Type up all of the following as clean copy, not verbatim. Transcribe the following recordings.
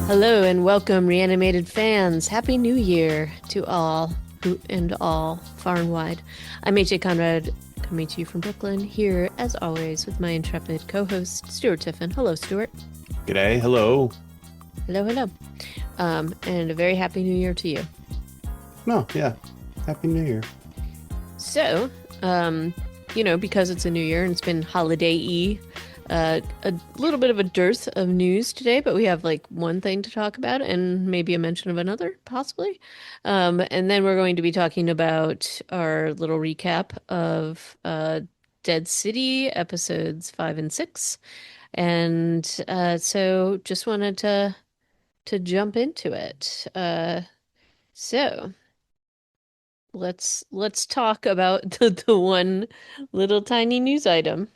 Hello and welcome, reanimated fans. Happy New Year to all and all, far and wide. I'm AJ Conrad, coming to you from Brooklyn, here as always with my intrepid co-host Stuart Tiffin. Hello, Stuart. G'day, hello. Hello, hello. And a very happy New Year to you. No, yeah. Happy New Year. So, because it's a new year and it's been holiday-y, a little bit of a dearth of news today, but we have like one thing to talk about and maybe a mention of another, possibly. And then we're going to be talking about our little recap of Dead City episodes 5 and 6. And so just wanted to jump into it. So let's talk about the one little tiny news item.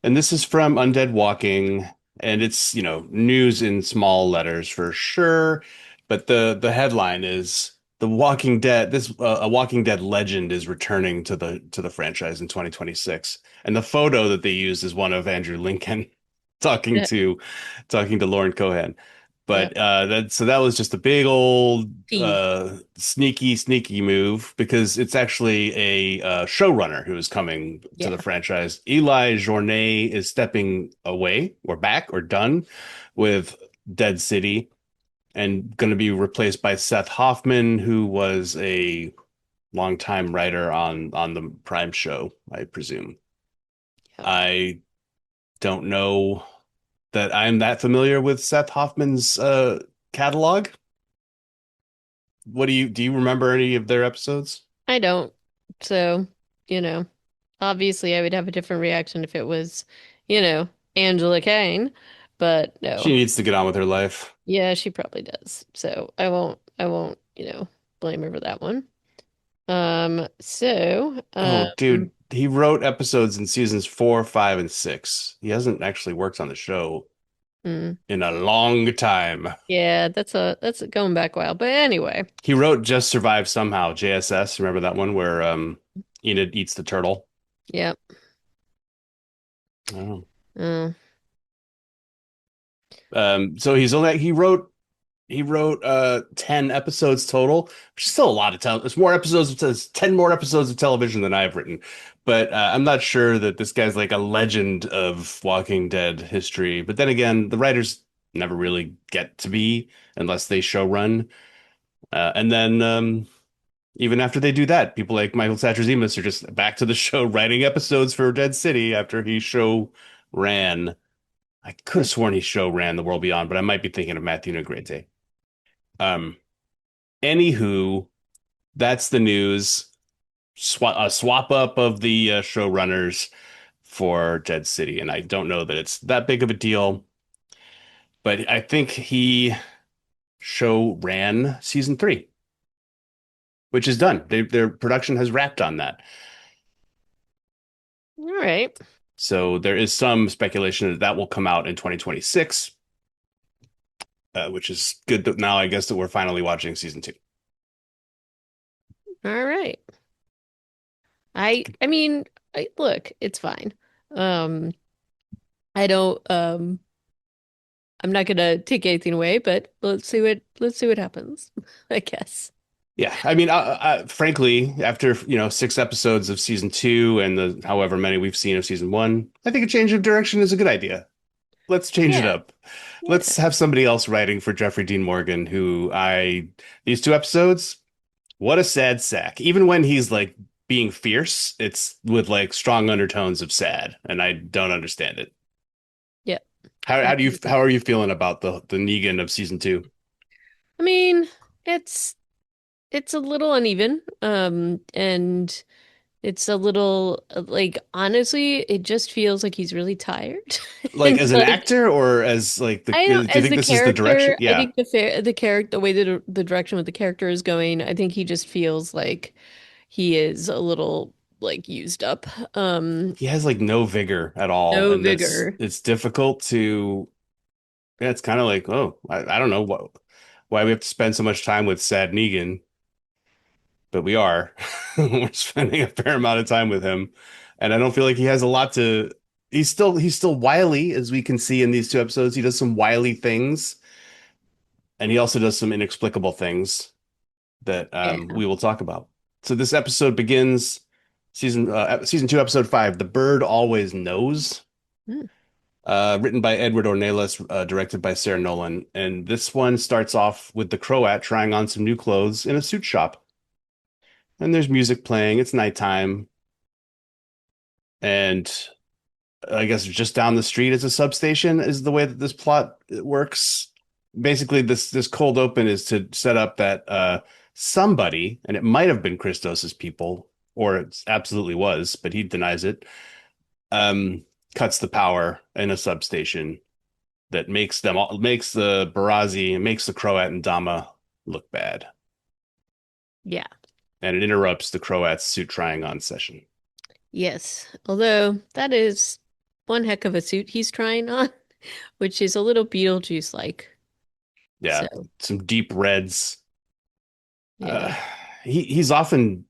And this is from Undead Walking, and it's, news in small letters for sure. But the headline is The Walking Dead, this a Walking Dead legend is returning to the franchise in 2026. And the photo that they used is one of Andrew Lincoln talking Yeah. to talking to Lauren Cohan. Yeah. But that was just a big old Tease. sneaky move because it's actually a showrunner who is coming to the Yeah. franchise. Eli Journay is stepping away or back or done with Dead City and going to be replaced by Seth Hoffman, who was a longtime writer on the Prime show, I presume. Yeah. I don't know that I'm that familiar with Seth Hoffman's catalog. What do you remember any of their episodes? I don't. So, you know, obviously I would have a different reaction if it was, you know, Angela Kane, but She no. needs to get on with her life. Yeah, she probably does. So I won't, blame her for that one. Oh, dude, he wrote episodes in seasons 4, 5, and 6. He hasn't actually worked on the show mm, in a long time. yeah, that's going back a while. But anyway, He wrote Just Survive Somehow, JSS. Remember that one where Enid eats the turtle? yeah. Oh. Uh, So he wrote 10 episodes total, which is still a lot of There's more episodes there's 10 more episodes of television than I've written. But I'm not sure that this guy's like a legend of Walking Dead history. But then again, the writers never really get to be unless they show run. And then even after they do that, people like Michael Satrazemis are just back to the show writing episodes for Dead City after he show ran. I could have sworn he show ran The World Beyond, but I might be thinking of Matthew Negrete. Um, Anywho, that's the news. A swap up of the showrunners for Dead City, and I don't know that it's that big of a deal, but I think he show ran season 3, which is done. Their production has wrapped on that. all right. So there is some speculation that that will come out in 2026, which is good that now I guess that we're finally watching season 2. All right. I mean, look, it's fine. Um, I don't I'm not gonna take anything away, but let's see what happens, I guess. Yeah, I mean, frankly, after 6 episodes of season 2 and the however many we've seen of season 1, I think a change of direction is a good idea. Let's change it Yeah. up. Yeah. Let's have somebody else writing for Jeffrey Dean Morgan, these 2 episodes, what a sad sack. Even when he's like being fierce, it's with like strong undertones of sad, and I don't understand it. Yeah. How are you feeling about the Negan of season 2? I mean, it's it's a little uneven. And it's a little like honestly, it just feels like he's really tired. Like And as an like actor or as like I do don't you as think the this is the direction? character, I Yeah. think the character the way the direction with the character is going, I think he just feels like he is a little like used up. Um, He has like no vigor at all, no and that's vigor. it's difficult to. Yeah, it's kind of like, oh, I don't know why we have to spend so much time with sad Negan, but we are. We're spending a fair amount of time with him, and I don't feel like he has a lot to. He's still wily, as we can see in these 2 episodes. He does some wily things, and he also does some inexplicable things that Yeah. we will talk about. So this episode begins season 2, episode 5, "The Bird Always Knows," Mm. written by Edward Ornelas, directed by Sarah Nolan. And this one starts off with the Croat trying on some new clothes in a suit shop. And there's music playing. It's nighttime, and I guess just down the street is a substation, is the way that this plot works. Basically, this cold open is to set up that somebody, and it might have been Christos's people, or it absolutely was, but he denies it, um, cuts the power in a substation that makes the Barazi and makes the Croat and Dama look bad. Yeah. And it interrupts the Croat's suit trying on session. Yes. Although that is one heck of a suit he's trying on, which is a little Beetlejuice-like. Yeah, So, some deep reds. yeah. Uh, he's often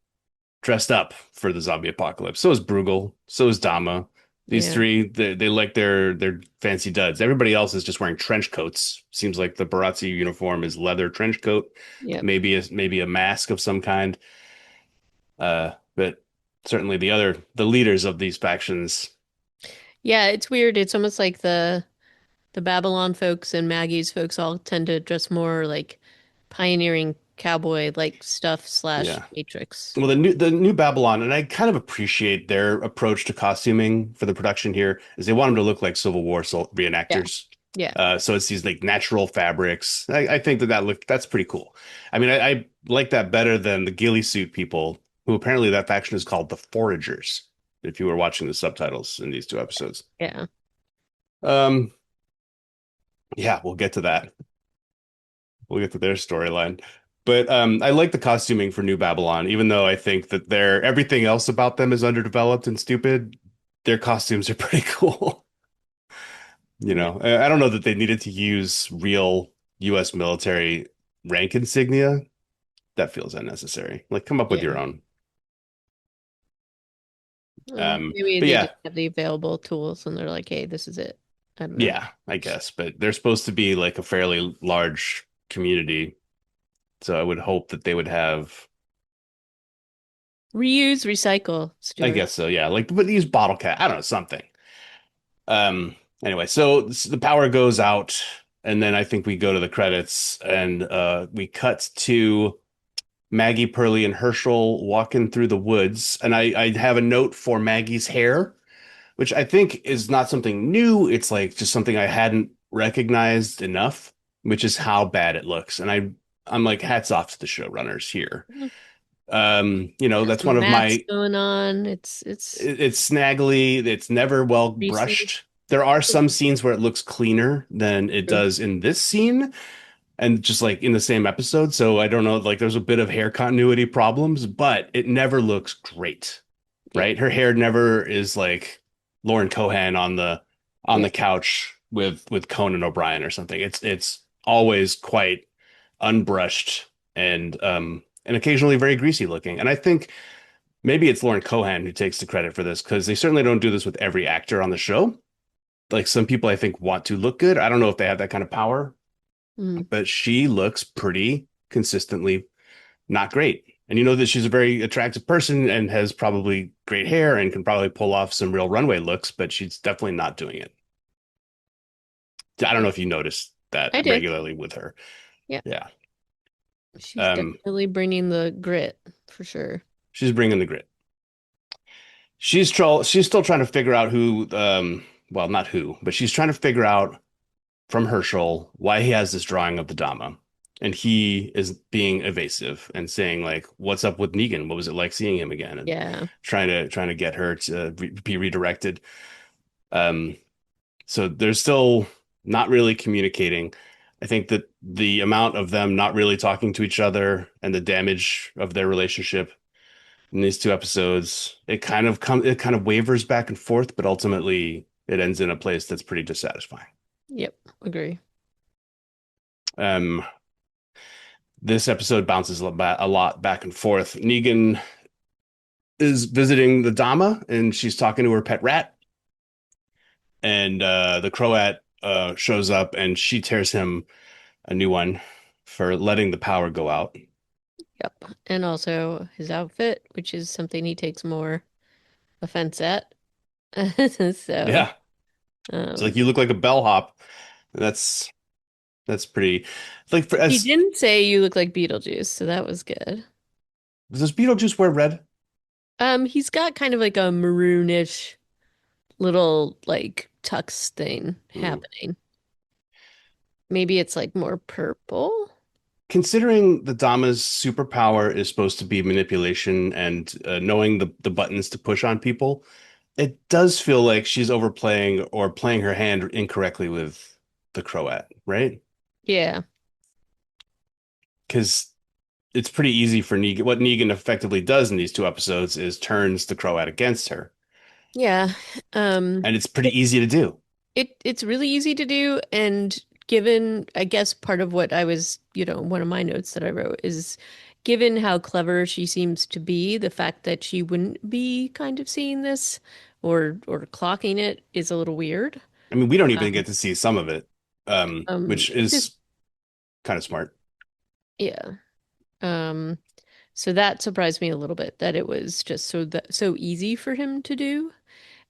dressed up for the zombie apocalypse. So is Bruegel. So is Dama. These Yeah. three, they like their fancy duds. Everybody else is just wearing trench coats. Seems like the Barazzi uniform is leather trench coat, Yep. maybe a mask of some kind. But certainly the leaders of these factions, Yeah, it's weird. It's almost like the Babylon folks and Maggie's folks all tend to dress more like pioneering cowboy like stuff slash yeah. Matrix. Well, the new Babylon, and I kind of appreciate their approach to costuming for the production here, is they want them to look like Civil War Yeah. reenactors. Yeah. So it's these like natural fabrics. I think that's pretty cool. I mean, I like that better than the ghillie suit people, who apparently that faction is called the Foragers. If you were watching the subtitles in these two episodes, Yeah. um, yeah, we'll get to that. We'll get to their storyline. But I like the costuming for New Babylon, even though I think that everything else about them is underdeveloped and stupid. Their costumes are pretty cool. You Yeah. know, I don't know that they needed to use real US military rank insignia. That feels unnecessary. Like, come up with Yeah. your own. Well, maybe But they yeah, just have the available tools and they're like, hey, this is it. I don't know. yeah, I guess. But they're supposed to be like a fairly large community, so I would hope that they would have. Reuse, recycle, I Stuart. guess so, yeah. Like, but use bottle cap. I don't know, something. Um, anyway, so the power goes out, and then I think we go to the credits, and we cut to Maggie, Pearlie, and Herschel walking through the woods. And I have a note for Maggie's hair, which I think is not something new. It's like just something I hadn't recognized enough, which is how bad it looks. And I'm like, hats off to the showrunners here. Mhm. Got That's one some of mats my going on. It's it's snaggly. It's never well greasy. brushed. There are some scenes where it looks cleaner than it True. does in this scene, and just like in the same episode. So I don't know, like there's a bit of hair continuity problems, but it never looks great, Yeah. right? Her hair never is like Lauren Cohan on Yeah. the couch with Conan O'Brien or something. It's always quite unbrushed and occasionally very greasy looking. And I think maybe it's Lauren Cohan who takes the credit for this because they certainly don't do this with every actor on the show. Like some people I think want to look good. I don't know if they have that kind of power, Mm. but she looks pretty consistently not great. And you know that she's a very attractive person and has probably great hair and can probably pull off some real runway looks, but she's definitely not doing it. I don't know if you noticed that I did. regularly with her. Yeah. Yeah. She's Um, definitely bringing the grit for sure. she's bringing the grit. She's still trying to figure out who well, not who, but she's trying to figure out from Herschel why he has this drawing of the Dama. And he is being evasive and saying like, "What's up with Negan? What was it like seeing him again?" And Yeah. trying to get her to be redirected. Um, so they're still not really communicating. I think that the amount of them not really talking to each other and the damage of their relationship in these two episodes, it kind of wavers back and forth, but ultimately it ends in a place that's pretty dissatisfying. Yep. Agree. Um, this episode bounces a lot back and forth. Negan is visiting the Dama and she's talking to her pet rat, and the Croat shows up and she tears him a new one. for letting the power go out. Yep. And also his outfit, which is something he takes more offense at. So, Yeah. It's um, like you look like a bellhop. That's that's pretty like for he as didn't say you look like Beetlejuice, so that was good. does Beetlejuice wear red? He's got kind of like a maroonish little like tux thing Hmm. happening. Maybe it's like more purple. Considering the Dama's superpower is supposed to be manipulation and knowing the buttons to push on people, it does feel like she's overplaying or playing her hand incorrectly with the Croat, right? Yeah. Because it's pretty easy for Negan. What Negan effectively does in these two episodes is turns the Croat against her, Yeah. Um, and it's pretty it, easy to do. it's really easy to do, and given, I guess part of what I was, one of my notes that I wrote is given how clever she seems to be, the fact that she wouldn't be kind of seeing this or clocking it is a little weird. I mean, we don't even Um, get to see some of it, which it's just is kind of smart. yeah. Um, so that surprised me a little bit that it was just so easy for him to do.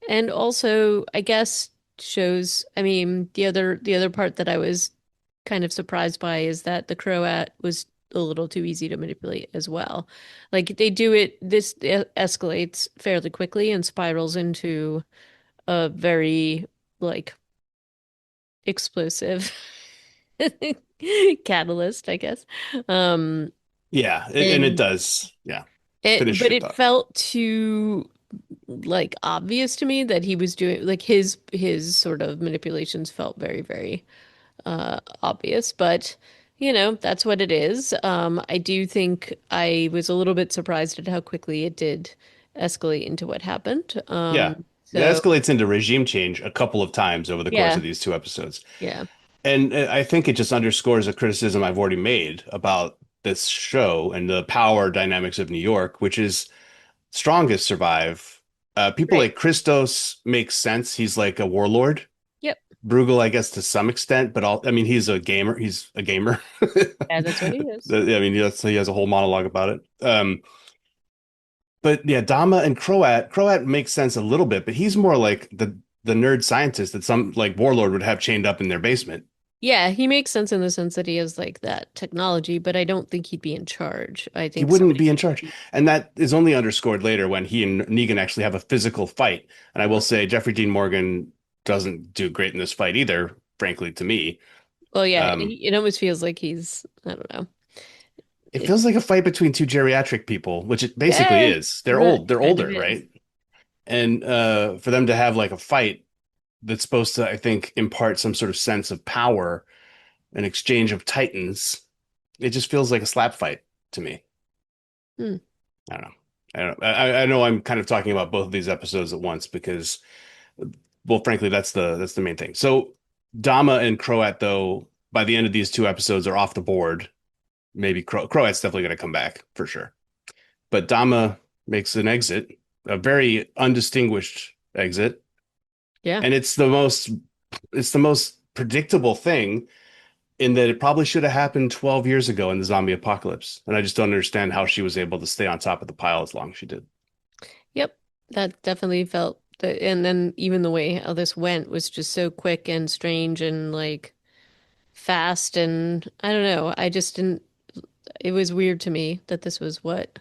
And also, I guess shows, I mean, the other part that I was kind of surprised by is that the Croat was a little too easy to manipulate as well. Like they do it, this escalates fairly quickly and spirals into a very like explosive catalyst, I guess. Um, Yeah, and it and does. Yeah, it, finish but your it thought. felt too like obvious to me that he was doing like his sort of manipulations felt very, very obvious, but that's what it is. I do think I was a little bit surprised at how quickly it did escalate into what happened. Yeah, it So escalates into regime change a couple of times over the course yeah, of these two episodes. yeah, And I think it just underscores a criticism I've already made about this show and the power dynamics of New York, which is strongest survive. People right. like Christos make sense. He's like a warlord. Yep. Bruegel, I guess, to some extent, but I mean, he's a gamer. He's a gamer. Yeah, that's what he is. I mean, he has a whole monologue about it. But yeah, Dama and Croat makes sense a little bit, but he's more like the nerd scientist that some like warlord would have chained up in their basement. Yeah, he makes sense in the sense that he has like that technology, but I don't think he'd be in charge. I He think wouldn't somebody be in would charge. be. And that is only underscored later when he and Negan actually have a physical fight. And I will say Jeffrey Dean Morgan doesn't do great in this fight either, frankly, to me. Well, yeah, Um, it almost feels like he's, I don't know. it It, feels like a fight between two geriatric people, which it basically yeah, is. They're that old, they're kind of older, is. right? And for them to have like a fight that's supposed to, I think, impart some sort of sense of power, an exchange of titans, it just feels like a slap fight to me. Hmm. I don't know. I know I'm kind of talking about both of these episodes at once because, well, frankly, that's the main thing. So Dama and Croat, though, by the end of these two episodes, are off the board. Maybe Croat's definitely going to come back for sure. But Dama makes an exit, a very undistinguished exit, Yeah. and it's the most predictable thing in that it probably should have happened 12 years ago in the zombie apocalypse. And I just don't understand how she was able to stay on top of the pile as long as she did. Yep. That definitely felt that, and then even the way how this went was just so quick and strange and like fast and I don't know. I just didn't it was weird to me that this was what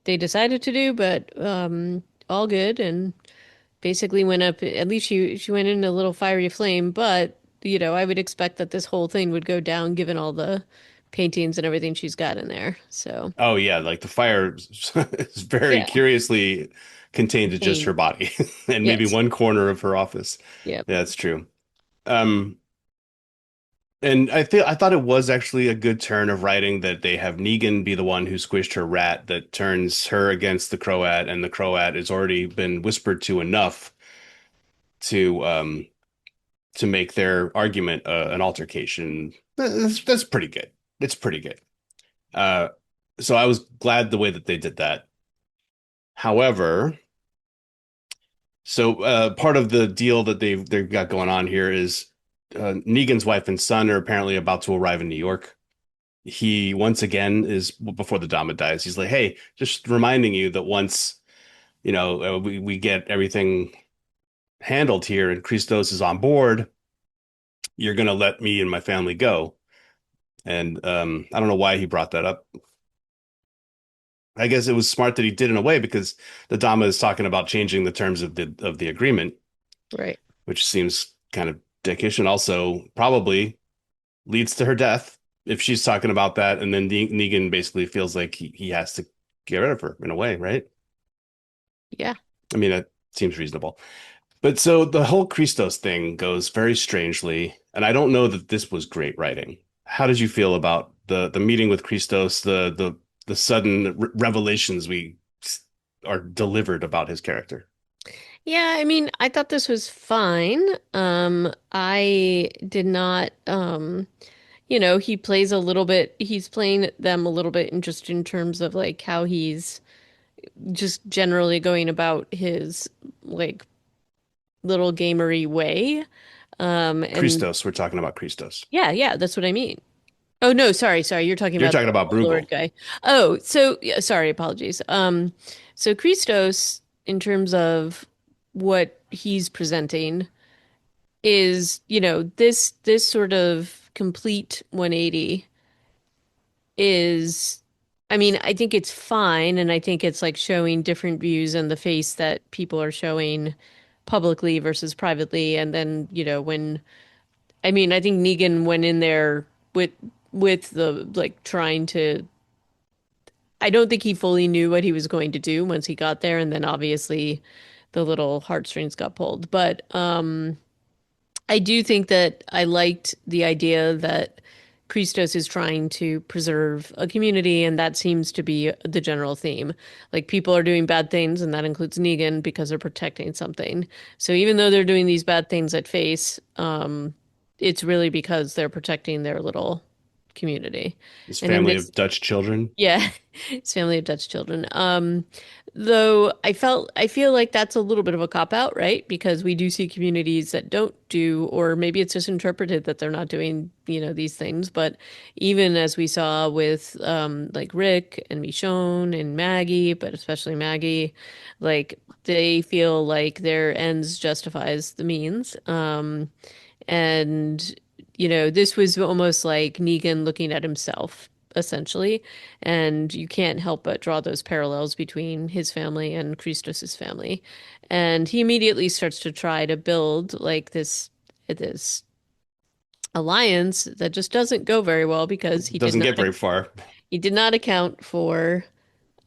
they decided to do, but all good and basically went up at least she went in a little fiery flame, but I would expect that this whole thing would go down given all the paintings and everything she's got in there. So, Oh yeah, like the fire is very yeah. curiously contained to just her Contained. body and maybe Yes. one corner of her office. Yep. Yeah, that's true. Um, and I thought it was actually a good turn of writing that they have Negan be the one who squished her rat that turns her against the Croat, and the Croat has already been whispered to enough to to make their argument an altercation. That's pretty good. It's pretty good. Uh, so I was glad the way that they did that. However, so part of the deal that they've got going on here is Negan's wife and son are apparently about to arrive in New York. He once again is before the Dama dies. He's like, "Hey, just reminding you that once we get everything handled here and Christos is on board, you're gonna let me and my family go." And I don't know why he brought that up. I guess it was smart that he did in a way because the Dama is talking about changing the terms of the agreement, Right. which seems kind of dickish and also probably leads to her death if she's talking about that. And then Negan basically feels like he has to get rid of her in a way, right? Yeah. I mean, that seems reasonable. But so the whole Christos thing goes very strangely, and I don't know that this was great writing. How did you feel about the meeting with Christos, the sudden revelations we are delivered about his character? Yeah, I mean, I thought this was fine. I did not he plays a little bit, he's playing them a little bit in just in terms of like how he's just generally going about his like little gamery way. And Christos, we're talking about Christos. yeah, yeah, that's what I mean. Oh no, sorry. You're talking You're about talking the about Lord Bruegel. guy. Oh, so yeah, sorry, apologies. So Christos, in terms of what he's presenting, is, this sort of complete 180 is, I mean, I think it's fine, and I think it's like showing different views in the face that people are showing publicly versus privately. And then, when I mean, I think Negan went in there with the like trying to, I don't think he fully knew what he was going to do once he got there, and then obviously the little heartstrings got pulled. But I do think that I liked the idea that Christos is trying to preserve a community, and that seems to be the general theme. Like people are doing bad things, and that includes Negan because they're protecting something. So even though they're doing these bad things at face, it's really because they're protecting their little community. His And in family this of Dutch children. yeah, his family of Dutch children. Though I feel like that's a little bit of a cop out, right? Because we do see communities that don't do, or maybe it's just interpreted that they're not doing, these things. But even as we saw with like Rick and Michonne and Maggie, but especially Maggie, like they feel like their ends justifies the means. And, this was almost like Negan looking at himself, essentially. And you can't help but draw those parallels between his family and Christos's family. And he immediately starts to try to build like this alliance that just doesn't go very well because Doesn't get very far. he did not account for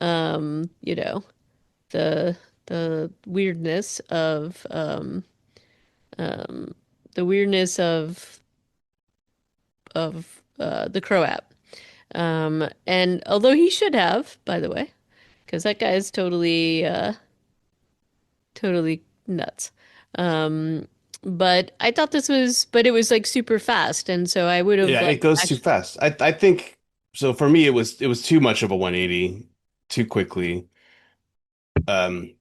um, you know, the weirdness of um the weirdness of the Croat. And although he should have, by the way, because that guy is totally nuts. Um, but I thought but it was like super fast, and so I would have Yeah, it like goes too actually, fast. I think so for me it was too much of a 180 too quickly. Um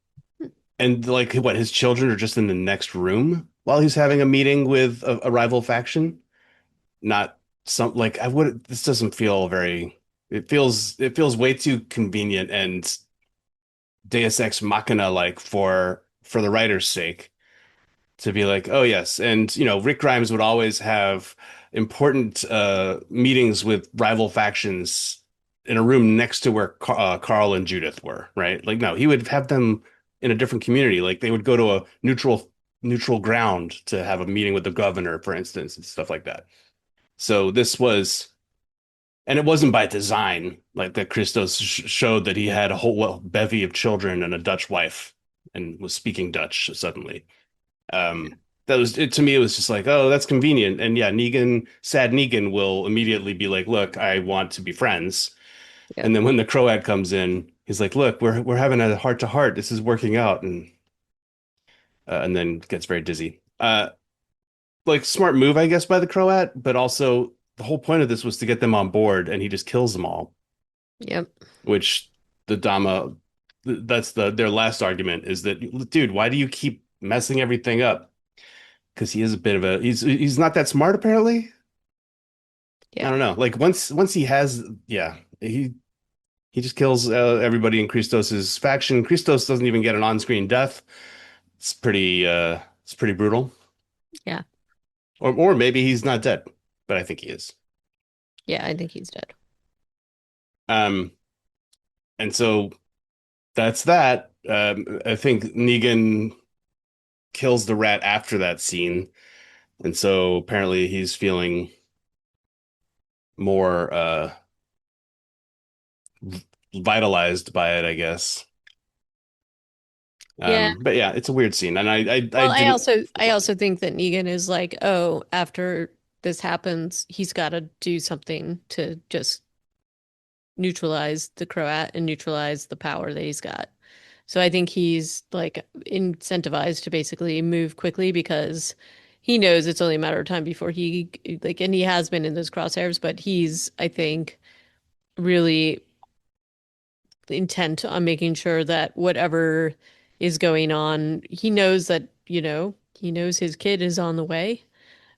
and like what his children are just in the next room while he's having a meeting with a rival faction. Not some like I would this doesn't feel very it feels way too convenient and Deus Ex Machina like for the writer's sake to be like, oh yes, and Rick Grimes would always have important meetings with rival factions in a room next to where Carl and Judith were, right? Like, no, he would have them in a different community. Like they would go to a neutral ground to have a meeting with the governor, for instance, and stuff like that. So this was, and it wasn't by design, like that Christos showed that he had a whole bevy of children and a Dutch wife and was speaking Dutch suddenly. That was it to me. It was just like, oh, that's convenient. And yeah, sad Negan will immediately be like, look, I want to be friends. yeah, And then when the Croat comes in, he's like, look, we're having a heart to heart. This is working out, and then gets very dizzy. Like smart move, I guess, by the Croat, but also the whole point of this was to get them on board, and he just kills them all. yep, Which the Dama, that's their last argument is that, dude, why do you keep messing everything up? because he is a bit of a he's not that smart apparently. I Yeah. don't know. Like once he has yeah, he just kills everybody in Christos's faction. Christos doesn't even get an on-screen death. It's pretty brutal. Yeah. Or maybe he's not dead, but I think he is. Yeah, I think he's dead. Um and so that's that. I think Negan kills the rat after that scene, and so apparently he's feeling more vitalized by it, I guess. Yeah. But yeah, it's a weird scene, and I Well, didn't. I also think that Negan is like, oh, after this happens, he's got to do something to just neutralize the Croat and neutralize the power that he's got. So I think he's like incentivized to basically move quickly because he knows it's only a matter of time before he like, and he has been in those crosshairs, but he's, I think, really intent on making sure that whatever is going on, he knows that, he knows his kid is on the way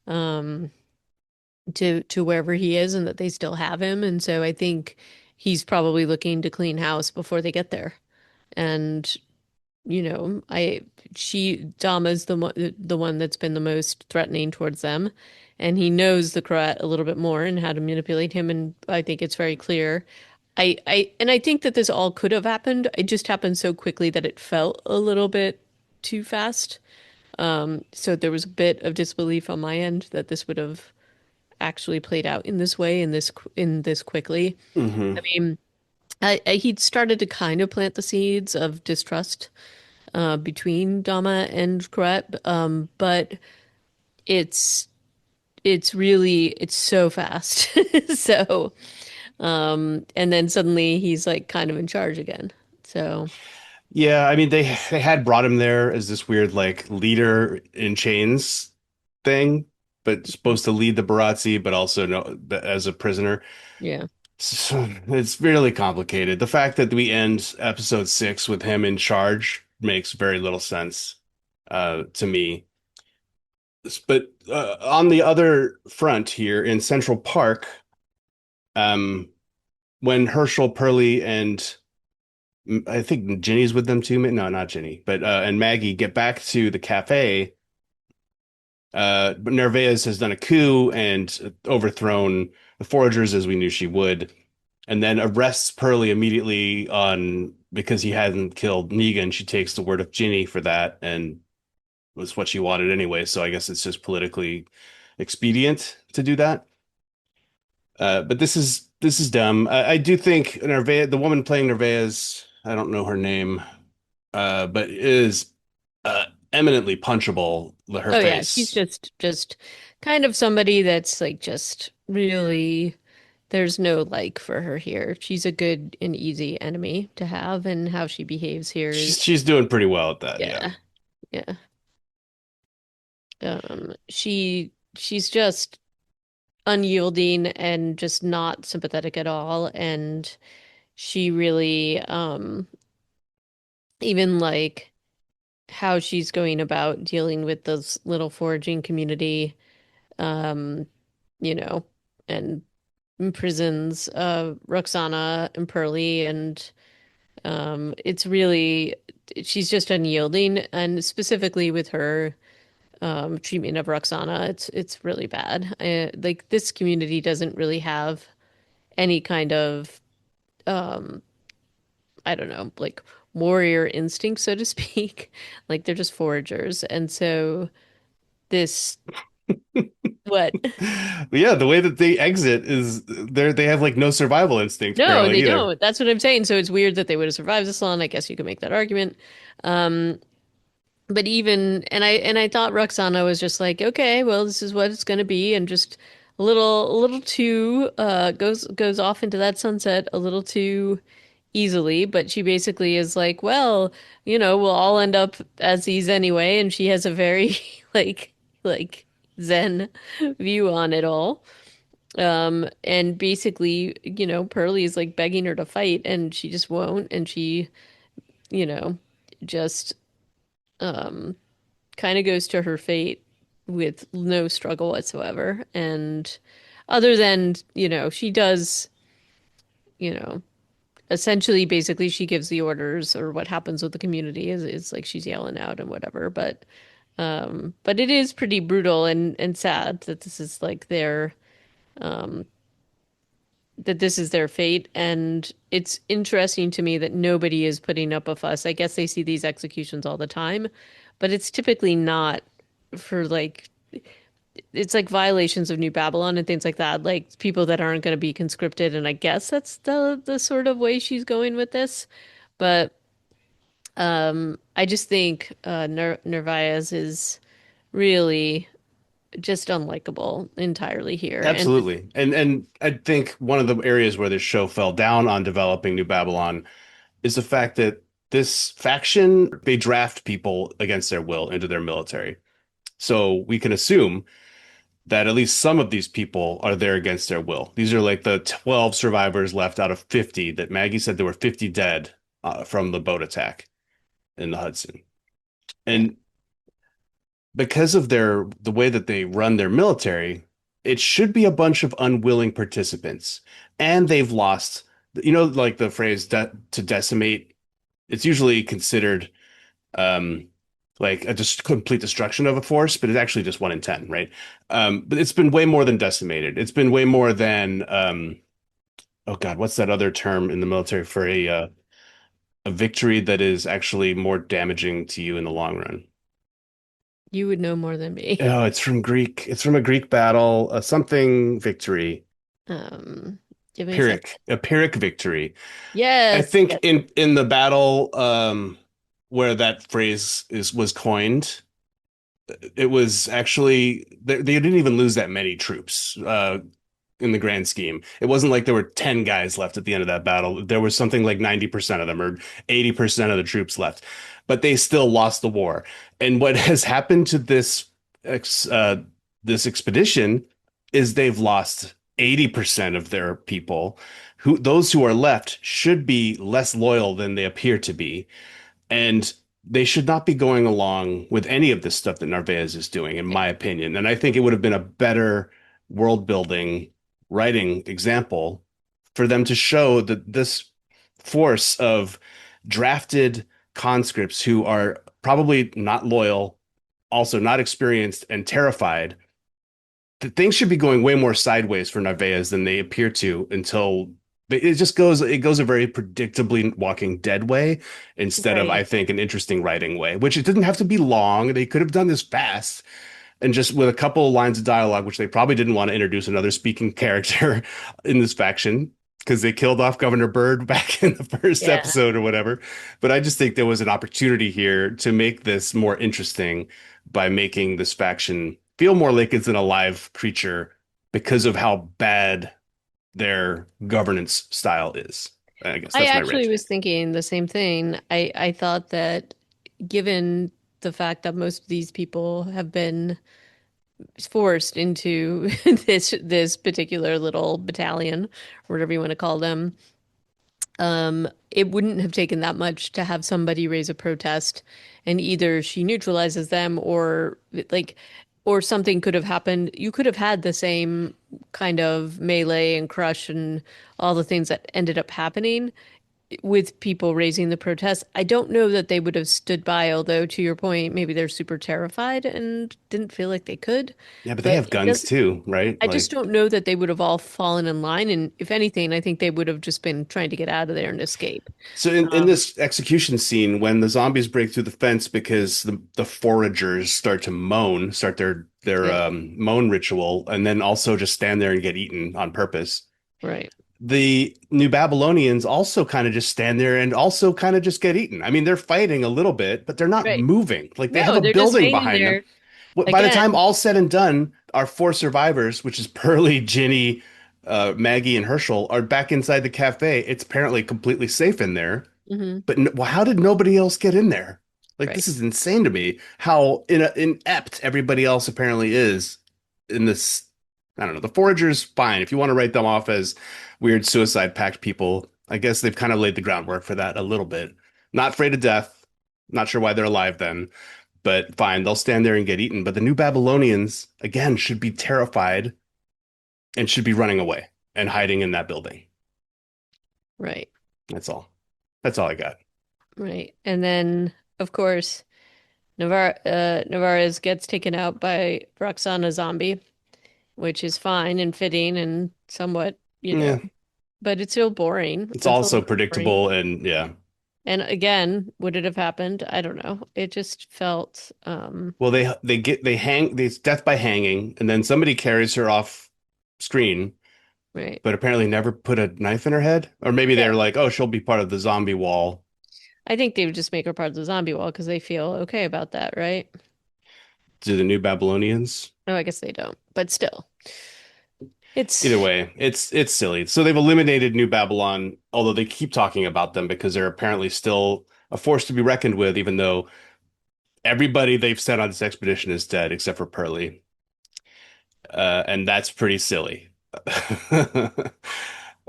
um to wherever he is and that they still have him. And so I think he's probably looking to clean house before they get there. And I she Dama's the one that's been the most threatening towards them, and he knows the Croat a little bit more and how to manipulate him, and I think it's very clear. I think that this all could have happened. It just happened so quickly that it felt a little bit too fast. So there was a bit of disbelief on my end that this would have actually played out in this way, in this quickly. Mhm. I mean, he'd started to kind of plant the seeds of distrust between Dama and Croat, but it's it's so fast. So, and then suddenly he's like kind of in charge again. So, Yeah, I mean they had brought him there as this weird like leader in chains thing, but supposed to lead the Barazzi, but also no, as a prisoner. yeah. So it's really complicated. The fact that we end episode 6 with him in charge makes very little sense to me. But on the other front here in Central Park, um, when Herschel, Pearlie, and I think Ginny's with them too. No, not Ginny, but and Maggie get back to the cafe. But Nervaez has done a coup and overthrown the foragers as we knew she would, and then arrests Pearlie immediately on because he hadn't killed Negan. She takes the word of Ginny for that, and was what she wanted anyway. So I guess it's just politically expedient to do that. But this is dumb. I do think Nervaez, the woman playing Nervaez, I don't know her name, but is uh, eminently punchable. Her Oh yeah, she's face. just kind of somebody that's like just really there's no like for her here. She's a good and easy enemy to have, and how she behaves here is She's doing pretty well at that. Yeah. yeah, yeah. She's just unyielding and just not sympathetic at all, and she really even like how she's going about dealing with this little foraging community, um, you know, and imprisons Roxana and Pearlie, and it's really she's just unyielding, and specifically with her treatment of Roxana, it's really bad. Like this community doesn't really have any kind of um I don't know, like warrior instinct, so to speak. Like they're just foragers. And so this what? Yeah, the way that they exit is they have like no survival instinct No, apparently they either. don't. That's what I'm saying. So it's weird that they would have survived this long. I guess you could make that argument. Um, but even and I thought Roxana was just like, okay, well, this is what it's gonna be, and just a little too goes off into that sunset a little too easily, but she basically is like, well, we'll all end up as these anyway, and she has a very like like Zen view on it all. And basically, Pearlie is like begging her to fight, and she just won't, and she, you know, just um kind of goes to her fate with no struggle whatsoever. And other than, she does, you know, essentially basically she gives the orders or what happens with the community is like she's yelling out and whatever. But it is pretty brutal and sad that this is like their fate. And it's interesting to me that nobody is putting up a fuss. I guess they see these executions all the time, but it's typically not for like it's like violations of New Babylon and things like that, like people that aren't going to be conscripted. And I guess that's the sort of way she's going with this. But I just think Narvaez is really just unlikable entirely here. And Absolutely. And I think one of the areas where this show fell down on developing New Babylon is the fact that this faction, they draft people against their will into their military. So we can assume that at least some of these people are there against their will. These are like the 12 survivors left out of 50 that Maggie said there were 50 dead from the boat attack in the Hudson. yeah, And because of the way that they run their military, it should be a bunch of unwilling participants. And they've lost, like the phrase to decimate, it's usually considered um like a just complete destruction of a force, but it's actually just 1 in 10, right? But it's been way more than decimated. It's been way more than oh God, what's that other term in the military for a victory that is actually more damaging to you in the long run? you would know more than me. Oh, it's from Greek. It's from a Greek battle, something victory. Um, Give me a second. A Pyrrhic victory. I Yes, think yes. in the battle where that phrase is was coined, it was actually they didn't even lose that many troops in the grand scheme. It wasn't like there were 10 guys left at the end of that battle. There was something like 90% of them or 80% of the troops left, but they still lost the war. And what has happened to ex, uh, this expedition is they've lost 80% of their people. Those who are left should be less loyal than they appear to be. And they should not be going along with any of this stuff that Narvaez is doing, in my opinion. And I think it would have been a better world building writing example for them to show that this force of drafted conscripts who are probably not loyal, also not experienced, and terrified, that things should be going way more sideways for Narvaez than they appear to until it goes a very predictably Walking Dead way instead of, I Right. think, an interesting writing way, which it didn't have to be long. They could have done this fast and just with a couple of lines of dialogue, which they probably didn't want to introduce another speaking character in this faction because they killed off Governor Bird back in the first Yeah. episode or whatever. But I just think there was an opportunity here to make this more interesting by making this faction feel more like it's an alive creature because of how bad their governance style is. I guess I that's my actually rant. was thinking the same thing. I thought that given the fact that most of these people have been forced into this particular little battalion, or whatever you want to call them, it wouldn't have taken that much to have somebody raise a protest, and either she neutralizes them or something could have happened. You could have had the same kind of melee and crush and all the things that ended up happening with people raising the protest. I don't know that they would have stood by, although to your point, maybe they're super terrified and didn't feel like they could. Yeah, but they But have guns too, right? I just don't know that they would have all fallen in line. And if anything, I think they would have just been trying to get out of there and escape. So in Um, this execution scene, when the zombies break through the fence because the foragers start to moan, start their yeah, moan ritual, and then also just stand there and get eaten on purpose. right, The New Babylonians also kind of just stand there and also kind of just get eaten. I mean, they're fighting a little bit, but they're not right. moving. Like they have No, a they're just building hanging behind them. there By the time again. all's said and done, our four survivors, which is Pearlie, Ginny, Maggie, and Herschel, are back inside the cafe. It's apparently completely safe in there. Hmm. But well, how did nobody else get in there? Like Right. this is insane to me. How inept everybody else apparently is in this. I don't know. The Foragers, fine. If you want to write them off as weird suicide pact people, I guess they've kind of laid the groundwork for that a little bit. Not afraid of death. Not sure why they're alive then. But fine, they'll stand there and get eaten. But the New Babylonians, again, should be terrified and should be running away and hiding in that building. Right. That's all. That's all I got. Right. And then, of course, Navarez gets taken out by Roxana Zombie, which is fine and fitting and somewhat, Yeah, but it's still boring. it's It's a also little boring. predictable and yeah. And again, would it have happened? I don't know. It just felt, Well, they hang they death by hanging, and then somebody carries her off screen, right. but apparently never put a knife in her head. Or maybe Yeah. they're like, oh, she'll be part of the zombie wall. I think they would just make her part of the zombie wall because they feel okay about that, right? To the New Babylonians. No, I guess they don't. But still, it's Either way, it's silly. So they've eliminated New Babylon, although they keep talking about them because they're apparently still a force to be reckoned with, even though everybody they've sent on this expedition is dead except for Pearlie. And that's pretty silly.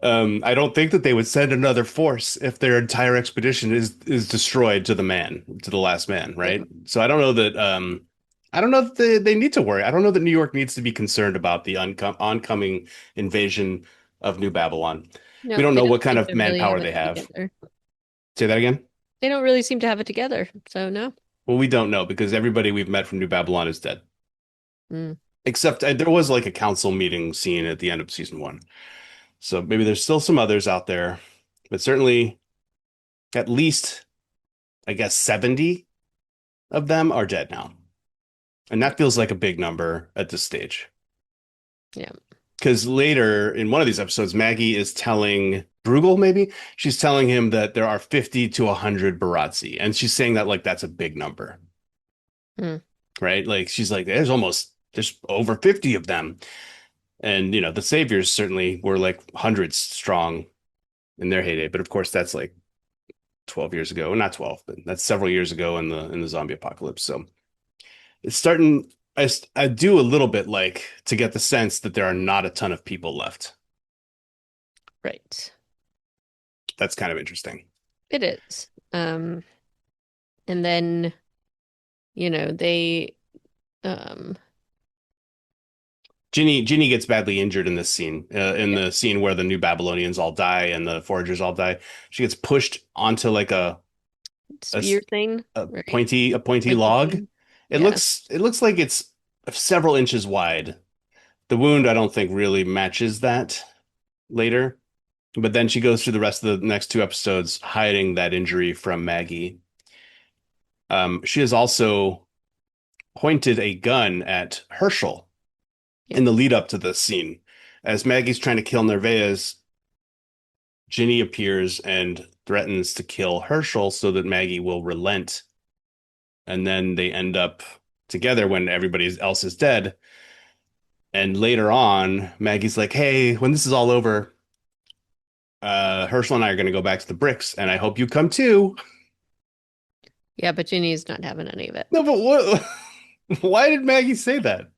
I don't think that they would send another force if their entire expedition is destroyed to the man, to the last man, right? So I don't know that they need to worry. I don't know that New York needs to be concerned about the oncoming invasion of New Babylon. We no, don't they know don't what kind seem of to really have manpower it they have. together. Say that again? They don't really seem to have it together. So no. Well, we don't know because everybody we've met from New Babylon is dead. Mm. Except there was like a council meeting scene at the end of season one. So maybe there's still some others out there, but certainly at least, I guess, 70 of them are dead now. And that feels like a big number at this stage. Yeah. Because later in one of these episodes, Maggie is telling Bruegel, maybe she's telling him that there are 50 to 100 Barazzi. And she's saying that like that's a big number, Mm. right? Like she's like, there's over 50 of them. And, the Saviors certainly were like hundreds strong in their heyday. But of course, that's like 12 years ago. Well, not 12, but that's several years ago in the zombie apocalypse. So it's starting. I do a little bit like to get the sense that there are not a ton of people left. Right. That's kind of interesting. It is. And then, they um Ginny gets badly injured in this scene, in yeah, the scene where the New Babylonians all die and the Foragers all die. She gets pushed onto like a, spear thing, a right? pointy Pointy log. thing. It Yeah. looks like it's several inches wide. The wound I don't think really matches that later. But then she goes through the rest of the next two episodes hiding that injury from Maggie. She has also pointed a gun at Herschel Yeah. in the lead up to this scene. As Maggie's trying to kill Nervaez, Ginny appears and threatens to kill Herschel so that Maggie will relent. And then they end up together when everybody else is dead. And later on, Maggie's like, hey, when this is all over, Herschel and I are going to go back to the bricks, and I hope you come too. Yeah, but Ginny's not having any of it. No, but what? Why did Maggie say that?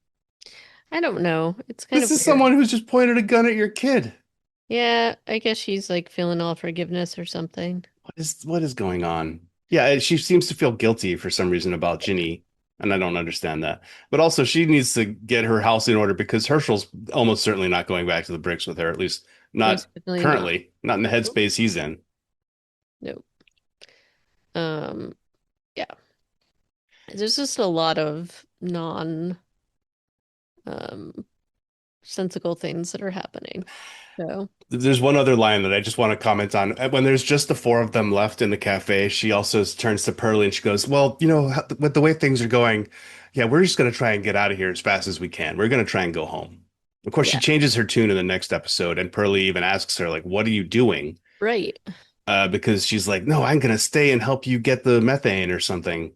I don't know. It's kind This of is weird. someone who's just pointed a gun at your kid. Yeah, I guess she's like feeling all forgiveness or something. What is going on? Yeah, she seems to feel guilty for some reason about Ginny, and I don't understand that. But also, she needs to get her house in order because Herschel's almost certainly not going back to the bricks with her, at least not Most definitely not. currently, not in the Nope. headspace he's in. Nope. Yeah. There's just a lot of non um sensical things that are happening. So, There's one other line that I just want to comment on. When there's just the four of them left in the cafe, she also turns to Pearlie and she goes, well, with the way things are going, yeah, we're just going to try and get out of here as fast as we can. We're going to try and go home. Of course, she yeah. changes her tune in the next episode, and Pearlie even asks her, like, what are you doing? Right. Because she's like, no, I'm going to stay and help you get the methane or something.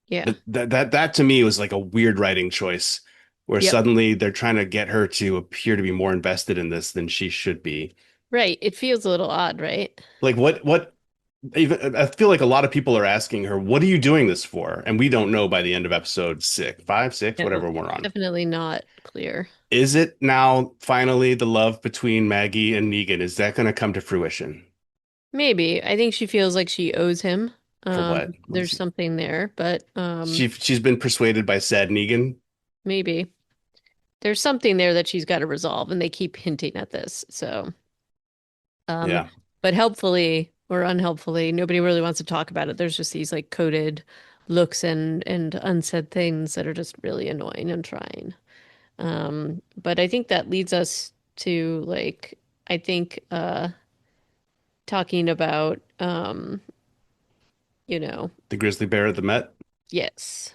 Yeah. That to me was like a weird writing choice where Yep. suddenly they're trying to get her to appear to be more invested in this than she should be. Right. It feels a little odd, right? Like what even I feel like a lot of people are asking her, what are you doing this for? And we don't know by the end of episode six, five, six, No, whatever we're on. definitely not clear. Is it now finally the love between Maggie and Negan? Is that going to come to fruition? Maybe. I think she feels like she owes him. For what? What is There's he? something there, but She's been persuaded by Sad Negan. maybe there's something there that she's got to resolve, and they keep hinting at this. So, um, Yeah. but helpfully or unhelpfully, nobody really wants to talk about it. There's just these like coded looks and unsaid things that are just really annoying and trying. But I think that leads us to like I think talking about you know, The grizzly bear at the Met. yes.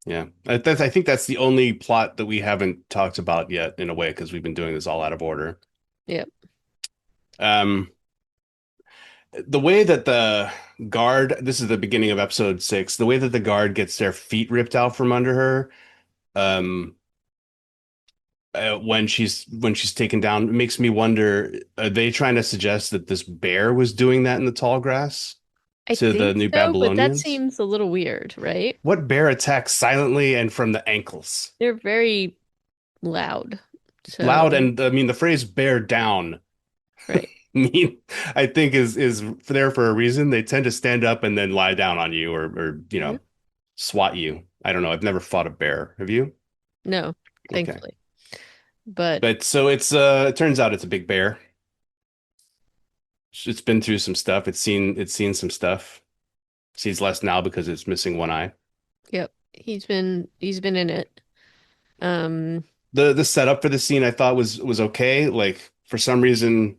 Yeah. I think that's the only plot that we haven't talked about yet in a way because we've been doing this all out of order. Yep. Um, the way that the guard, this is the beginning of episode 6, the way that the guard gets their feet ripped out from under her, um, when she's taken down, it makes me wonder, are they trying to suggest that this bear was doing that in the tall grass I to the think New so, but that Babylonians? seems a little weird, right? What bear attacks silently and from the ankles? They're very loud. Loud, So, and I mean the phrase bear down right. mean I think is there for a reason. They tend to stand up and then lie down on you or Mhm. swat you. I don't know. I've never fought a bear. Have you? No, Okay. thankfully. But But so it turns out it's a big bear. It's been through some stuff. It's seen some stuff. Sees less now because it's missing one eye. yep, he's been in it. Um, The setup for the scene I thought was okay. Like for some reason,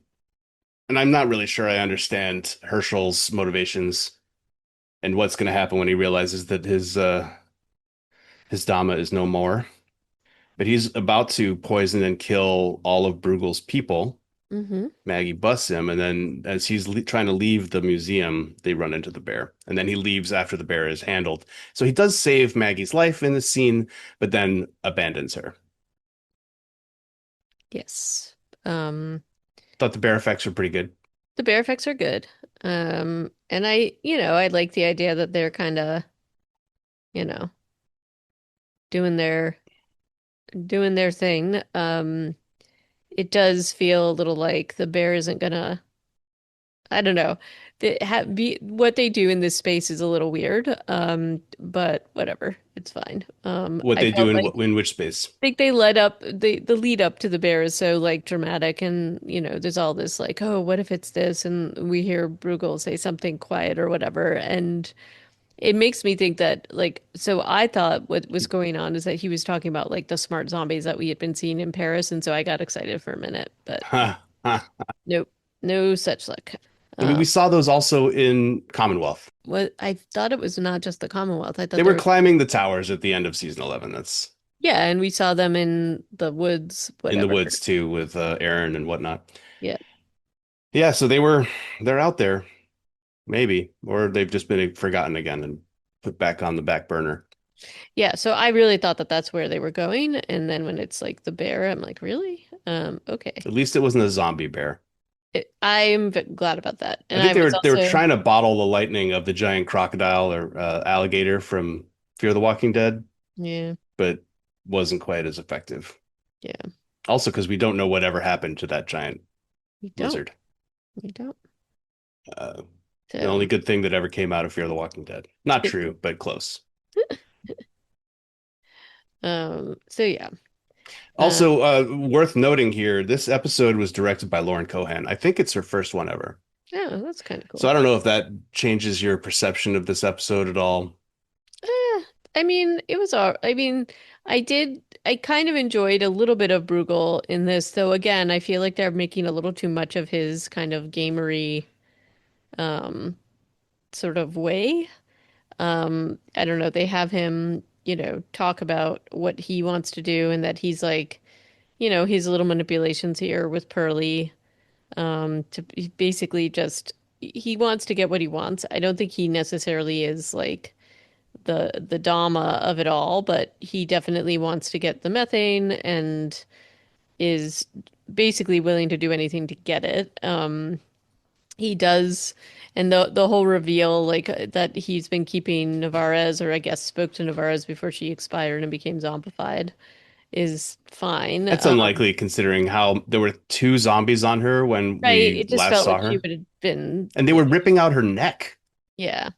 and I'm not really sure I understand Herschel's motivations and what's going to happen when he realizes that his Dama is no more. But he's about to poison and kill all of Bruegel's people. mhm. Maggie busts him, and then as he's trying to leave the museum, they run into the bear. And then he leaves after the bear is handled. So he does save Maggie's life in the scene, but then abandons her. Yes. Um, Thought the bear effects were pretty good. the bear effects are good. And I like the idea that they're kind of, you know, doing their doing their thing. It does feel a little like the bear isn't gonna, I don't know. What they do in this space is a little weird. But whatever, it's fine. What I they do felt like in which space? I think they led up the lead up to the bear is so like dramatic and there's all this like, oh, what if it's this? And we hear Bruegel say something quiet or whatever. And it makes me think that like so I thought what was going on is that he was talking about like the smart zombies that we had been seeing in Paris, and so I got excited for a minute, but Huh, huh. nope, no such luck. I mean, we Um, saw those also in Commonwealth. what I thought it was not just the Commonwealth. I They thought were there were climbing the towers at the end of season 11. That's yeah, and we saw them in the woods, in the whatever. woods too with Aaron and whatnot. Yeah. Yeah, so they're out there. Maybe, or they've just been forgotten again and put back on the back burner. Yeah, so I really thought that that's where they were going, and then when it's like the bear, I'm like, really? Okay. At least it wasn't a zombie bear. I'm glad about that. I And think I was they were also, trying to bottle the lightning of the giant crocodile or alligator from Fear the Walking Dead, yeah, but wasn't quite as effective. yeah, Also, because we don't know whatever happened to that giant we don't, lizard. we don't. Uh, the only So, good thing that ever came out of Fear the Walking Dead. Not true, but close. so yeah. Uh, Also, worth noting here, this episode was directed by Lauren Cohan. I think it's her first one ever. yeah, that's kind of So cool. I don't know if that changes your perception of this episode at all. I mean, it was all, I mean, I kind of enjoyed a little bit of Bruegel in this, though again, I feel like they're making a little too much of his kind of gamery, um, sort of way. I don't know, they have him, talk about what he wants to do and that he's like, his little manipulations here with Pearlie, to basically just he wants to get what he wants. I don't think he necessarily is like the Dama of it all, but he definitely wants to get the methane and is basically willing to do anything to get it. He does, and the whole reveal, like that he's been keeping Navarez, or I guess spoke to Navarez before she expired and became zombified, is fine. That's unlikely considering how there were two zombies on her when Right? we It just last felt saw like she her, would have been, and they were ripping out her neck. yeah.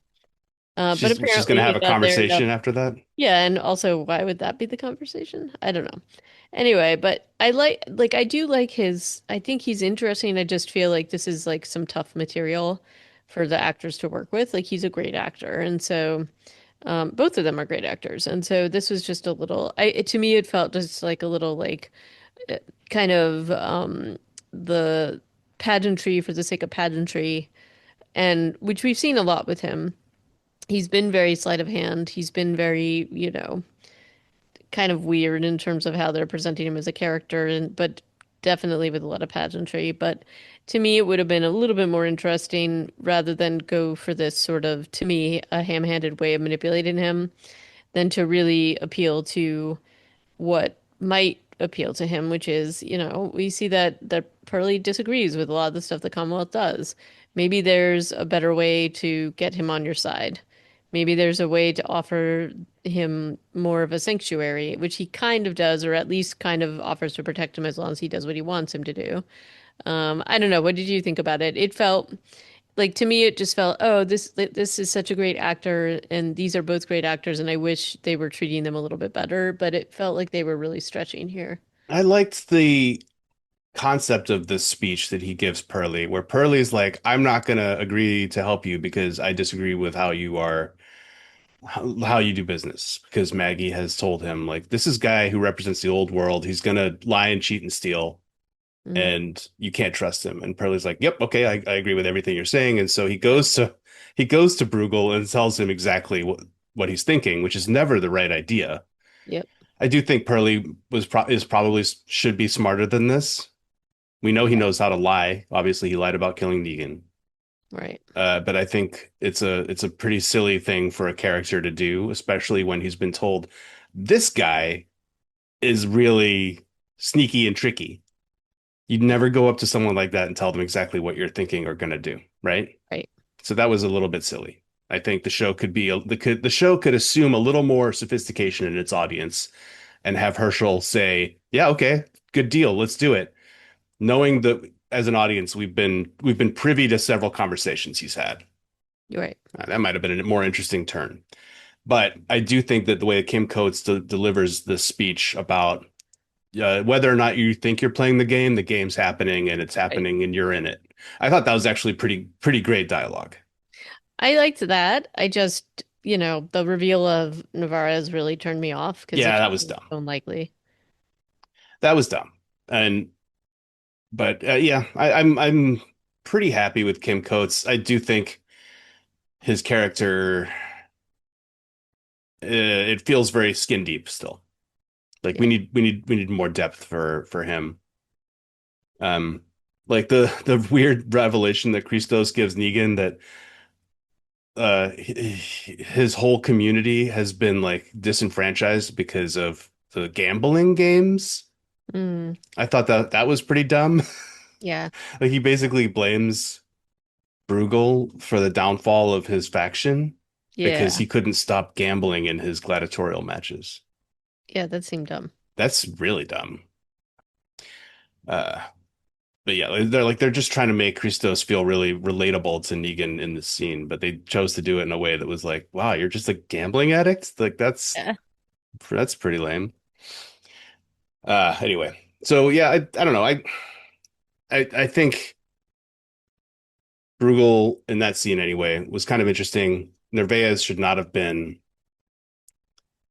But She's gonna apparently he have a got there enough. conversation after that. Yeah, and also why would that be the conversation? I don't know. Anyway, but I do like his I think he's interesting. I just feel like this is like some tough material for the actors to work with. Like he's a great actor. And so both of them are great actors. And so this was just a little to me it felt just like a little like uh, kind of the pageantry for the sake of pageantry and which we've seen a lot with him. He's been very sleight of hand. He's been very, kind of weird in terms of how they're presenting him as a character and but definitely with a lot of pageantry. But to me it would have been a little bit more interesting rather than go for this sort of, to me, a ham-handed way of manipulating him than to really appeal to what might appeal to him, which is, we see that Pearlie disagrees with a lot of the stuff the Commonwealth does. Maybe there's a better way to get him on your side. Maybe there's a way to offer him more of a sanctuary, which he kind of does, or at least kind of offers to protect him as long as he does what he wants him to do. I don't know. What did you think about it? It felt like to me, it just felt, oh, this is such a great actor, and these are both great actors, and I wish they were treating them a little bit better, but it felt like they were really stretching here. I liked the concept of this speech that he gives Pearlie, where Pearlie's like, I'm not gonna agree to help you because I disagree with how you are, how you do business. Because Maggie has told him, like, this is guy who represents the old world. He's gonna lie and cheat and steal, Hmm. and you can't trust him. And Pearlie's like, yep, okay, I agree with everything you're saying. And so he goes to Bruegel and tells him exactly what he's thinking, which is never the right idea. Yep. I do think Pearlie is probably should be smarter than this. We know he Yeah. knows how to lie. Obviously, he lied about killing Negan. Right. But I think it's a pretty silly thing for a character to do, especially when he's been told this guy is really sneaky and tricky. You'd never go up to someone like that and tell them exactly what you're thinking or gonna do, right? Right. So that was a little bit silly. I think the show could assume a little more sophistication in its audience and have Herschel say, "Yeah, okay, good deal, let's do it," knowing that as an audience we've been privy to several conversations he's had. You're right. That might have been a more interesting turn. But I do think that the way Kim Coates delivers this speech about whether or not you think you're playing the game's happening and it's Right. happening and you're in it. I thought that was actually pretty great dialogue. I liked that. I just, the reveal of Navarez really turned me off because it Yeah, just that was seemed dumb. so unlikely. That was dumb. And but yeah, I'm pretty happy with Kim Coates. I do think his character it feels very skin deep still. Like we Yeah. need we need we need more depth for him. Um, like the weird revelation that Christos gives Negan that his whole community has been like disenfranchised because of the gambling games. Mm, I thought that was pretty dumb. yeah. Like he basically blames Bruegel for the downfall of his faction because Yeah. he couldn't stop gambling in his gladiatorial matches. Yeah, that seemed dumb. That's really dumb. Uh, but yeah, they're just trying to make Christos feel really relatable to Negan in the scene, but they chose to do it in a way that was like, wow, you're just a gambling addict? Like Yeah. that's pretty lame. Anyway. So yeah, I don't know. I think Bruegel in that scene anyway was kind of interesting. Nervaez should not have been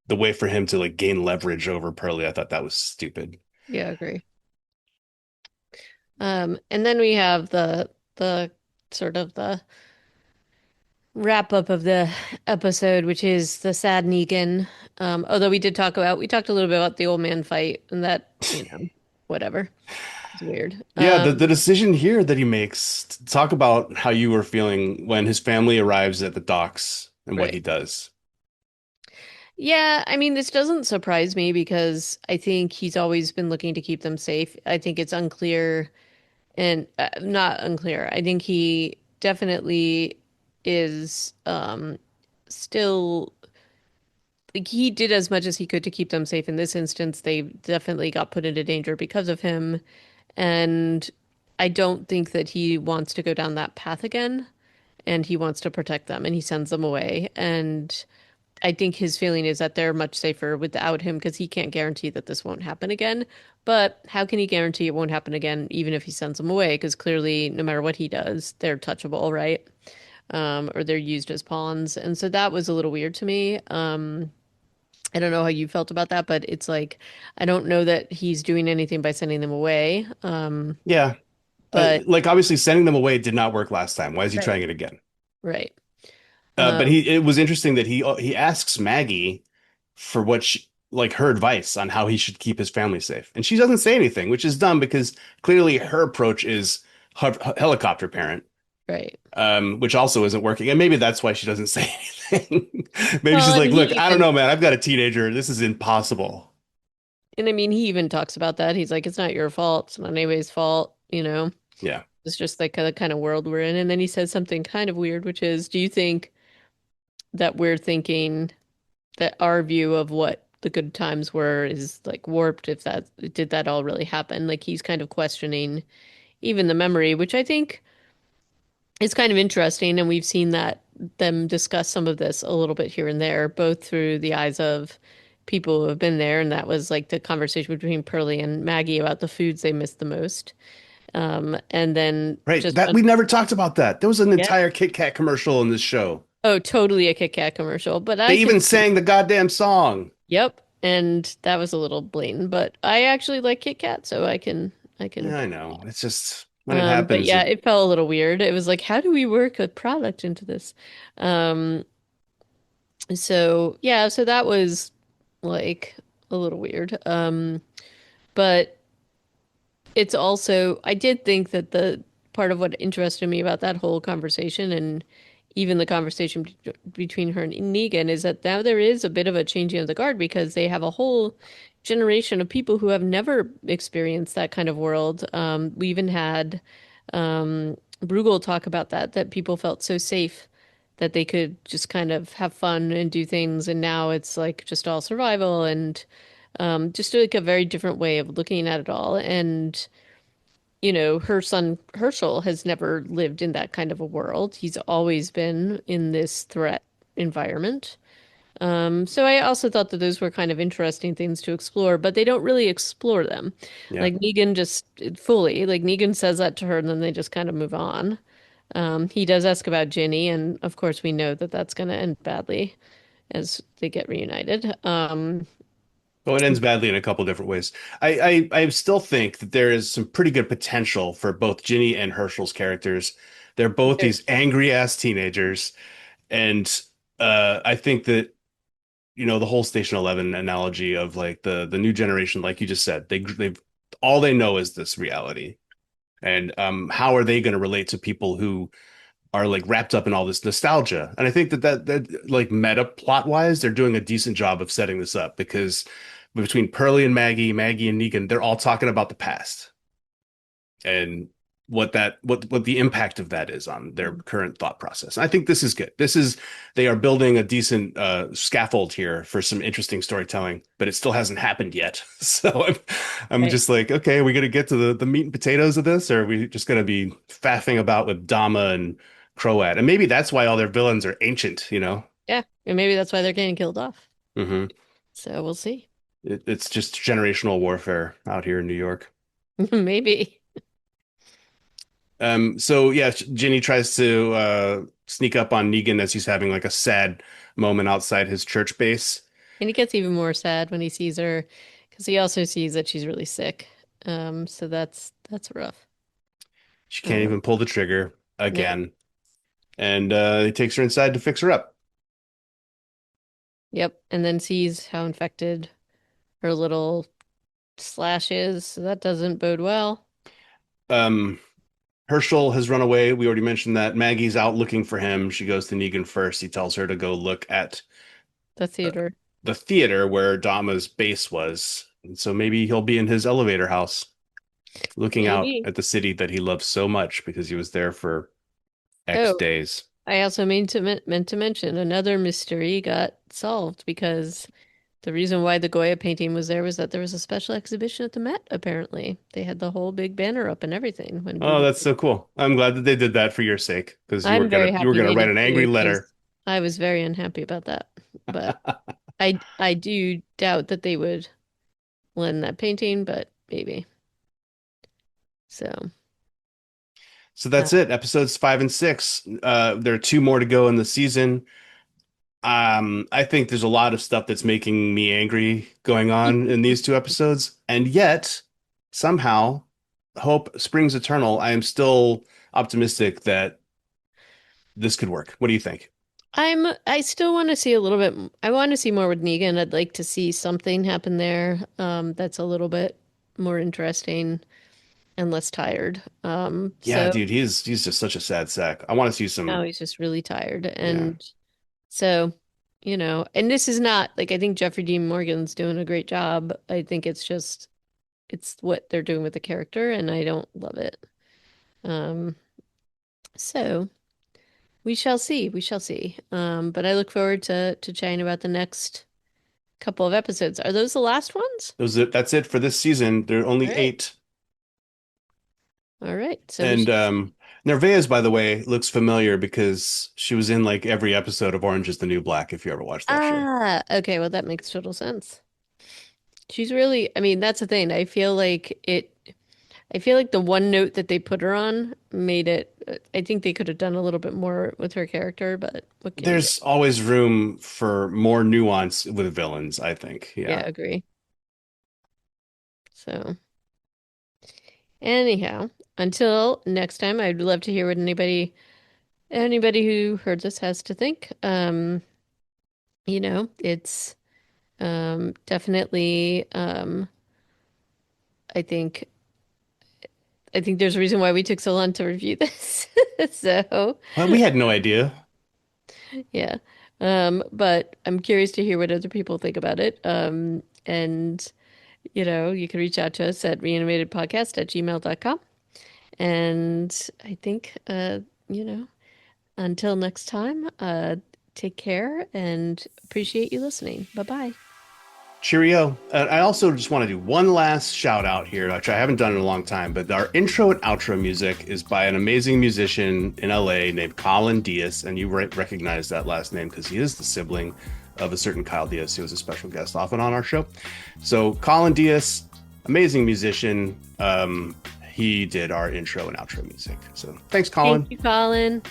the way for him to like gain leverage over Pearlie. I thought that was stupid. Yeah, I agree. And then we have the sort of the wrap up of the episode, which is the sad Negan. Although we talked a little bit about the old man fight and that, whatever. It's weird. Yeah, the decision here that he makes to talk about how you were feeling when his family arrives at the docks and what he Right. does. Yeah, I mean, this doesn't surprise me because I think he's always been looking to keep them safe. I think it's unclear and not unclear. I think he definitely is still like he did as much as he could to keep them safe. In this instance, they definitely got put into danger because of him. And I don't think that he wants to go down that path again. and he wants to protect them and he sends them away. And I think his feeling is that they're much safer without him because he can't guarantee that this won't happen again. But how can he guarantee it won't happen again even if he sends them away? Because clearly, no matter what he does, they're touchable, right? Or they're used as pawns. And so that was a little weird to me. I don't know how you felt about that, but it's like I don't know that he's doing anything by sending them away. Yeah. But Like obviously sending them away did not work last time. Why is he trying right, it again? right. But Um, it was interesting that he asks Maggie for what she, like her advice on how he should keep his family safe. And she doesn't say anything, which is dumb because clearly her approach is helicopter parent, right. which also isn't working. And maybe that's why she doesn't say anything. Maybe Well, she's and like, "Look, he I don't even know, man. I've got a teenager. This is impossible." and I mean he even talks about that. He's like, it's not your fault. It's not anybody's fault, you know. Yeah. It's just like the kind of world we're in. And then he says something kind of weird, which is, do you think that we're thinking that our view of what the good times were is like warped if that did that all really happen? Like he's kind of questioning even the memory, which I think is kind of interesting. And we've seen that them discuss some of this a little bit here and there, both through the eyes of people who have been there. And that was like the conversation between Pearlie and Maggie about the foods they missed the most. And then Right. just, That we never talked about that. There was an yeah. entire Kit Kat commercial in this show. Oh, totally a Kit Kat commercial. But They I can even see, sang the goddamn song. yep. And that was a little blatant, but I actually like Kit Kat, so I can. Yeah, I know. It's just when it But happens, yeah, it it felt a little weird. It was like, how do we work a product into this? Um, so yeah, so that was like a little weird. But it's also, I did think that the part of what interested me about that whole conversation and even the conversation between her and Negan is that now there is a bit of a changing of the guard because they have a whole generation of people who have never experienced that kind of world. We even had Bruegel talk about that, that people felt so safe that they could just kind of have fun and do things. And now it's like just all survival and just like a very different way of looking at it all. And her son Herschel has never lived in that kind of a world. He's always been in this threat environment. So I also thought that those were kind of interesting things to explore, but they don't really explore them. yeah. Like Negan just fully, like Negan says that to her and then they just kind of move on. He does ask about Ginny, and of course we know that that's going to end badly as they get reunited. Well, it ends badly in a couple different ways. I still think that there is some pretty good potential for both Ginny and Herschel's characters. They're both these angry ass teenagers, and I think that the whole Station 11 analogy of like the new generation, like you just said, they've all they know is this reality, and how are they going to relate to people who are like wrapped up in all this nostalgia? And I think that like meta plot wise, they're doing a decent job of setting this up because between Pearlie and Maggie and Negan, they're all talking about the past and what the impact of that is on their current thought process. And I think this is good. They are building a decent scaffold here for some interesting storytelling, but it still hasn't happened yet. So I'm Right. just like, okay, are we gonna get to the meat and potatoes of this, or are we just gonna be faffing about with Dama and Croat? And maybe that's why all their villains are ancient. Yeah, and maybe that's why they're getting killed off. Hmm. So we'll see. It's just generational warfare out here in New York. Maybe. So yeah, Ginny tries to sneak up on Negan as he's having like a sad moment outside his church base. And he gets even more sad when he sees her because he also sees that she's really sick. So that's rough. She can't Uh, even pull the trigger no. again, and he takes her inside to fix her up. Yep. And then sees how infected her little slash is. So that doesn't bode well. Um, Herschel has run away. We already mentioned that. Maggie's out looking for him. She goes to Negan first. He tells her to go look at The uh, theater. the theater where Dama's base was. And so maybe he'll be in his elevator house looking out Maybe. at the city that he loves so much because he was there for X Oh, days. I also meant to mention another mystery got solved because The reason why the Goya painting was there was that there was a special exhibition at the Met, apparently. They had the whole big banner up and everything when Oh, Ruby. that's so cool. I'm glad that they did that for your sake because I'm very you were happy gonna they write did an angry too, letter. because I was very unhappy about that. But I do doubt that they would lend that painting, but maybe. So, So uh, that's it. Episodes 5 and 6. There are two more to go in the season. I think there's a lot of stuff that's making me angry going on in these two episodes, and yet somehow hope springs eternal. I am still optimistic that this could work. What do you think? I still want to see a little bit. I want to see more with Negan. I'd like to see something happen there, that's a little bit more interesting and less tired. Yeah, So dude, he's just such a sad sack. I want to see now some. he's just really tired. Yeah, And so, and this is not like, I think Jeffrey Dean Morgan's doing a great job. I think it's what they're doing with the character, and I don't love it. Um, so we shall see. We shall see. But I look forward to chatting about the next couple of episodes. Are those the last ones? that's it for this season. There are All only right. 8. All right. So we And shall see. Nervaez, by the way, looks familiar because she was in like every episode of Orange is the New Black, if you ever watched that show. Ah, okay. Well, that makes total sense. She's really, I mean, that's the thing. I feel like the one note that they put her on made it, I think they could have done a little bit more with her character, but what can you do? There's always room for more nuance with villains, I think. Yeah, Yeah. agree. So, anyhow, until next time, I'd love to hear what anybody who heard this has to think. It's definitely I think I think there's a reason why we took so long to review this. So, Well, we had no idea. yeah. But I'm curious to hear what other people think about it. And you can reach out to us at reanimatedpodcast@gmail.com. And I think you know, until next time, take care and appreciate you listening. Bye-bye. Cheerio. I also just want to do one last shout out here, which I haven't done in a long time, but our intro and outro music is by an amazing musician in LA named Colin Diaz. And you recognize that last name because he is the sibling of a certain Kyle Diaz, who was a special guest often on our show. So, Colin Diaz, amazing musician. He did our intro and outro music. So, thanks, Thank Colin. you, Colin.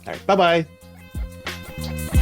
All right. Bye bye.